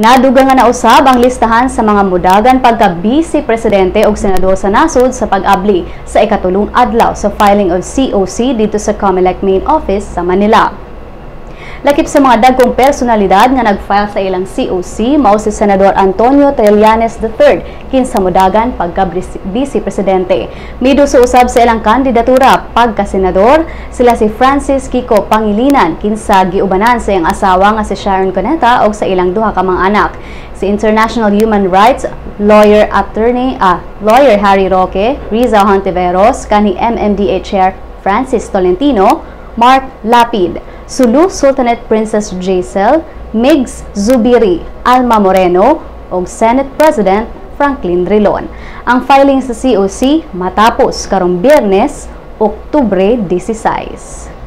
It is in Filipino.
Naduga nga nausab ang listahan sa mga mudagan pagka-Vice Presidente o Senador sa nasod sa pag-abli sa ikatulong adlaw sa filing of COC dito sa COMELEC Main Office sa Manila. Lakip sa mga dagkong personalidad nga nag-file sa ilang COC, mao si Senador Antonio Trillanes III kinsa mudagan pagka-Vice Presidente. Mido sa usab sa ilang kandidatura pagka-senador, sila si Francis Kiko Pangilinan kinsa giubanan sa iyang asawa nga si Sharon Cuneta o sa ilang duha ka mga anak. Si International Human Rights Lawyer Harry Roque, Riza Hontiveros, kani MMDA Chair Francis Tolentino, Mark Lapid, Sulu Sultanate Princess Jaisel, Migs Zubiri, Alma Moreno, ug Senate President Franklin Drilon. Ang filing sa COC matapos karong Biyernes, Oktubre 16.